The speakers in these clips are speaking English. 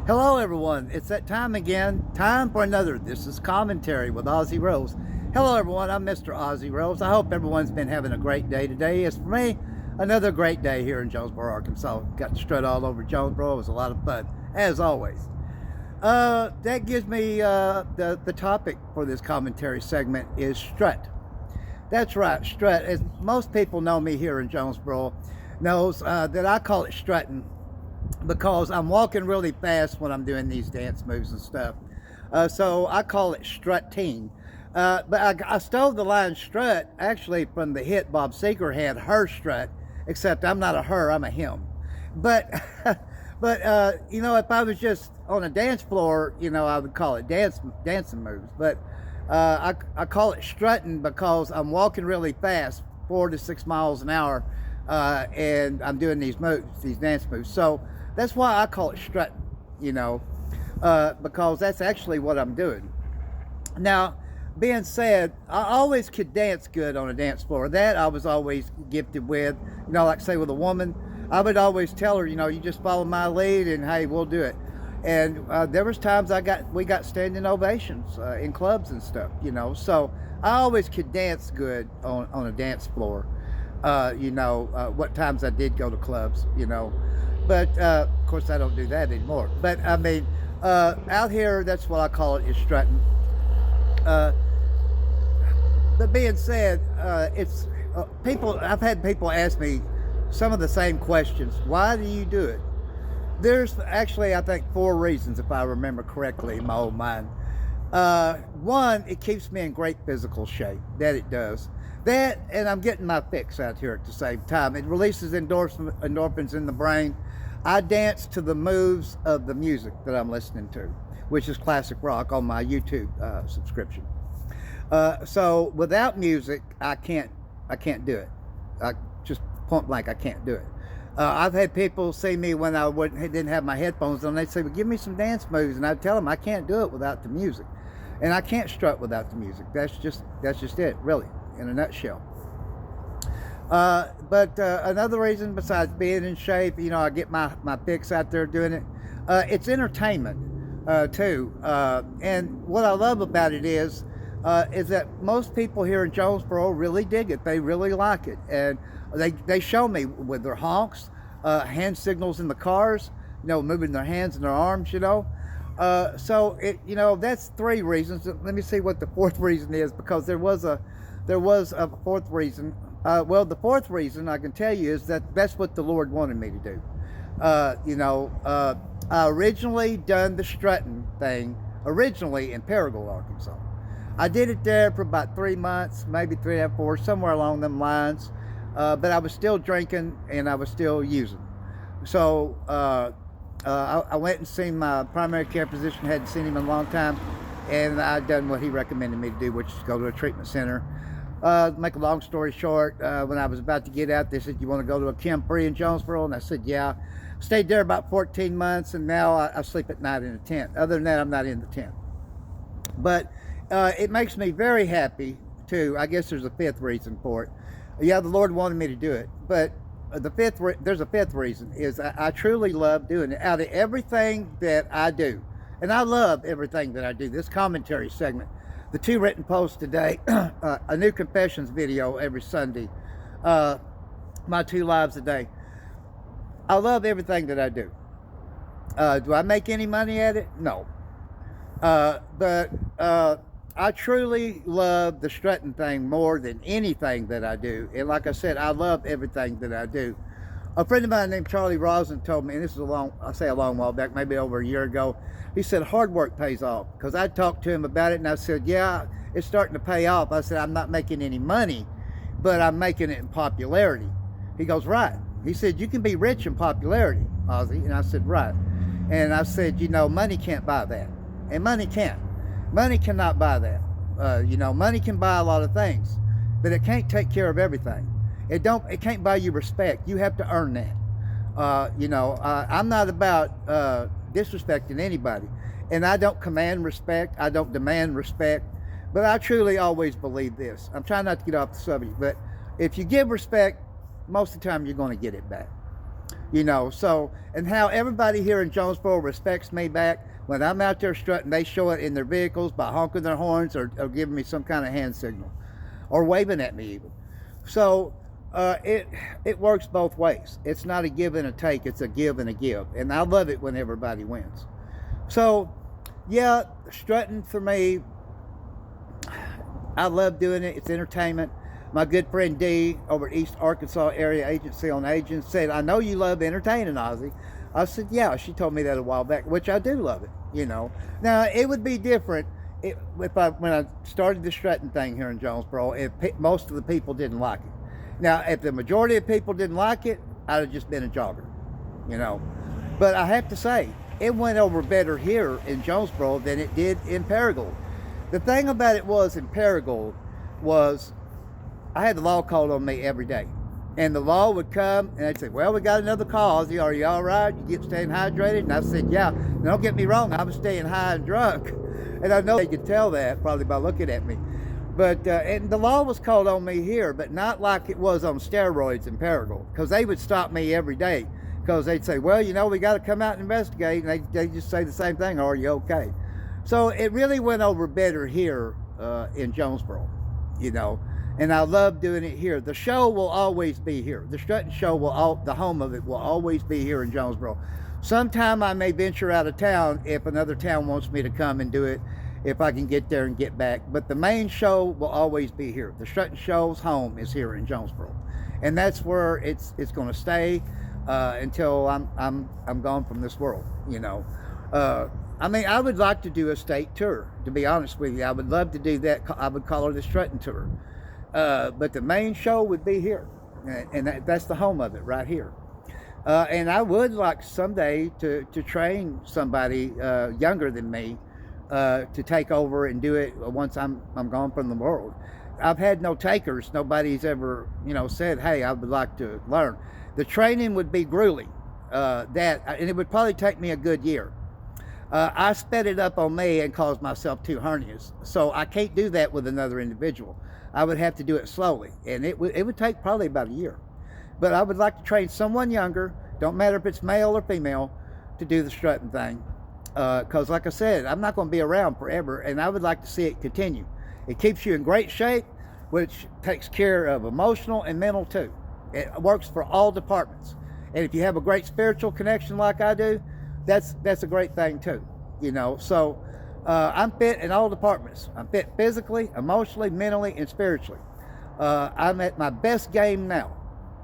Hello everyone, it's that time again, time for another This is Commentary with Ozzy Rose. Hello everyone, I'm Mr. Ozzy Rose. I hope everyone's been having a great day today. It's for me, another great day here in Jonesboro, Arkansas. Got to strut all over Jonesboro. It was a lot of fun, as always. That gives me the topic for this commentary segment is strut. That's right, strut. As most people know me here in Jonesboro, knows that I call it strutting because I'm walking really fast when I'm doing these dance moves and stuff. So I call it strutting. But I stole the line strut actually from the hit Bob Seger had, her strut, except I'm not a her, I'm a him. But, you know, if I was just on a dance floor, you know, I would call it dancing moves. But I call it strutting because I'm walking really fast, 4 to 6 miles an hour, and I'm doing these moves, these dance moves. So that's why I call it strutting, you know, because that's actually what I'm doing. Now, being said, I always could dance good on a dance floor. That I was always gifted with, you know, like say with a woman, I would always tell her, you know, you just follow my lead and hey, we'll do it. And there was times we got standing ovations in clubs and stuff, you know. So I always could dance good on a dance floor. You know, what times I did go to clubs, you know. But, of course, I don't do that anymore. But, I mean, out here, that's what I call it, is strutting. But being said, it's people. I've had people ask me some of the same questions. Why do you do it? There's actually, I think, 4 reasons, if I remember correctly, in my old mind. One, it keeps me in great physical shape. That it does. That, and I'm getting my fix out here at the same time. It releases endorphins in the brain. I dance to the moves of the music that I'm listening to, which is classic rock on my YouTube subscription. So without music, I can't do it. I just point blank, I can't do it. I've had people see me when I didn't have my headphones on. They'd say, well, give me some dance moves. And I'd tell them I can't do it without the music. And I can't strut without the music. That's just it, really, in a nutshell. But another reason besides being in shape, you know, I get my fix out there doing it. It's entertainment too. And what I love about it is that most people here in Jonesboro really dig it. They really like it. And they show me with their honks, hand signals in the cars, you know, moving their hands and their arms, you know. So it, you know, that's 3 reasons. Let me see what the 4th reason is, because there was a 4th reason. Well, the 4th reason I can tell you is that that's what the Lord wanted me to do. You know, I originally done the strutting thing originally in Paragould, Arkansas. I did it there for about 3 months, maybe 3.5, 4, somewhere along them lines. But I was still drinking and I was still using. So I went and seen my primary care physician. Hadn't seen him in a long time, and I done what he recommended me to do, which is go to a treatment center. Make a long story short, when I was about to get out, they said, you want to go to a Chem Free in Jonesboro? And I said, yeah. Stayed there about 14 months, and now I sleep at night in a tent. Other than that, I'm not in the tent. But it makes me very happy, too. I guess there's a 5th reason for it. Yeah, the Lord wanted me to do it. But there's a 5th reason, is I truly love doing it. Out of everything that I do, and I love everything that I do, this commentary segment, the 2 written posts today, a new confessions video every Sunday, my 2 lives a day. I love everything that I do. Do I make any money at it? No. But I truly love the strutting thing more than anything that I do. And like I said, I love everything that I do. A friend of mine named Charlie Rosen told me, and this is a long while back, maybe over a year ago, he said, hard work pays off. Because I talked to him about it, and I said, yeah, it's starting to pay off. I said, I'm not making any money, but I'm making it in popularity. He goes, right. He said, you can be rich in popularity, Ozzy. And I said, right. And I said, you know, money can't buy that. And money can't. Money cannot buy that. You know, money can buy a lot of things, but it can't take care of everything. It can't buy you respect. You have to earn that. You know, I'm not about disrespecting anybody, and I don't command respect. I don't demand respect, but I truly always believe this. I'm trying not to get off the subject, but if you give respect, most of the time you're going to get it back. you know. So, and how everybody here in Jonesboro respects me back when I'm out there strutting. They show it in their vehicles by honking their horns or giving me some kind of hand signal or waving at me even. So it works both ways. It's not a give and a take, it's a give and a give, and I love it when everybody wins. So yeah, strutting for me, I love doing it. It's entertainment. My good friend Dee over at East Arkansas Area Agency on Aging said, I know you love entertaining, Ozzy. I said, yeah. She told me that a while back, which I do love it, you know. Now, it would be different when I started the strutting thing here in Jonesboro, if most of the people didn't like it. Now, if the majority of people didn't like it, I'd have just been a jogger, you know. But I have to say, it went over better here in Jonesboro than it did in Paragould. The thing about it was, in Paragould, was I had the law called on me every day. And the law would come and they'd say, well, we got another call. Are you all right? You get staying hydrated? And I said, yeah. Now, don't get me wrong, I was staying high and drunk. And I know they could tell that probably by looking at me. But, and the law was called on me here, but not like it was on steroids in Paragould, because they would stop me every day. Because they'd say, well, you know, we got to come out and investigate. And they just say the same thing, are you okay? So it really went over better here in Jonesboro, you know. And I love doing it here. The show will always be here. The strutting show the home of it will always be here in Jonesboro. Sometime I may venture out of town if another town wants me to come and do it, if I can get there and get back. But the main show will always be here. The strutting show's home is here in Jonesboro, and that's where it's going to stay until I'm gone from this world. You know, I mean, I would like to do a state tour. To be honest with you, I would love to do that. I would call it a strutting tour. But the main show would be here, and that's the home of it right here. And I would like someday to train somebody younger than me to take over and do it once I'm gone from the world. I've had no takers. Nobody's ever, you know, said, hey, I would like to learn. The training would be grueling, and it would probably take me a good year. I sped it up on me and caused myself 2 hernias, so I can't do that with another individual. I would have to do it slowly, and it would take probably about a year. But I would like to train someone younger, don't matter if it's male or female, to do the strutting thing. Because like I said, I'm not going to be around forever, and I would like to see it continue. It keeps you in great shape, which takes care of emotional and mental too. It works for all departments. And if you have a great spiritual connection like I do, that's a great thing too, you know. So I'm fit in all departments. I'm fit physically, emotionally, mentally, and spiritually. I'm at my best game now,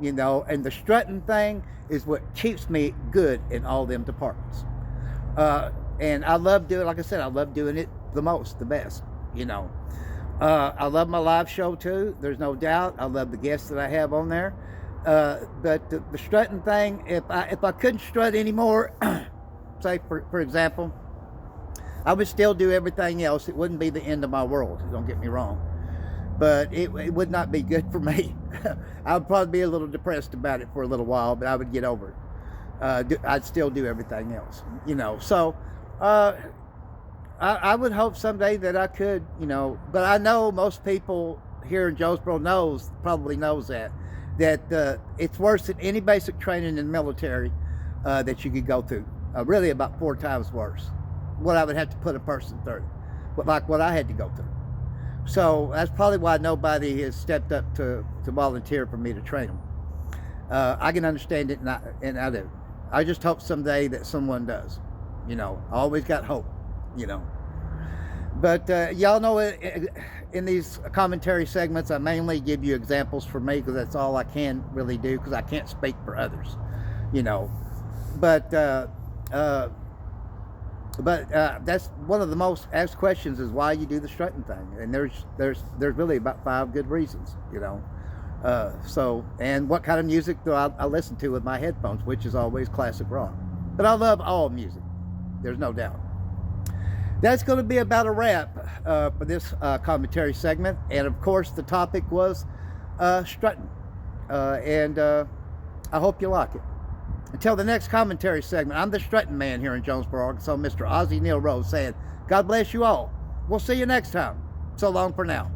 you know, and the strutting thing is what keeps me good in all them departments. And I love doing, like I said, I love doing it the most, the best, you know. I love my live show too, there's no doubt. I love the guests that I have on there. But the strutting thing, if I couldn't strut anymore, say for example, I would still do everything else. It wouldn't be the end of my world, don't get me wrong. But it would not be good for me. I would probably be a little depressed about it for a little while, but I would get over it. I'd still do everything else, you know. So I would hope someday that I could, you know, but I know most people here in Jonesboro probably knows that it's worse than any basic training in the military that you could go through. Really about 4 times worse. What I would have to put a person through, like what I had to go through. So that's probably why nobody has stepped up to volunteer for me to train them. I can understand it, and I do. I just hope someday that someone does. You know, I always got hope, you know. But y'all know in these commentary segments, I mainly give you examples for me because that's all I can really do, because I can't speak for others, you know. But that's one of the most asked questions is why you do the strutting thing, and there's really about 5 good reasons, you know. So, and what kind of music do I listen to with my headphones, which is always classic rock. But I love all music, there's no doubt. That's going to be about a wrap for this commentary segment, and of course the topic was strutting, and I hope you like it. Until the next commentary segment, I'm the strutting man here in Jonesboro, Arkansas, Mr. Ozzy Neil Rose, saying, God bless you all. We'll see you next time. So long for now.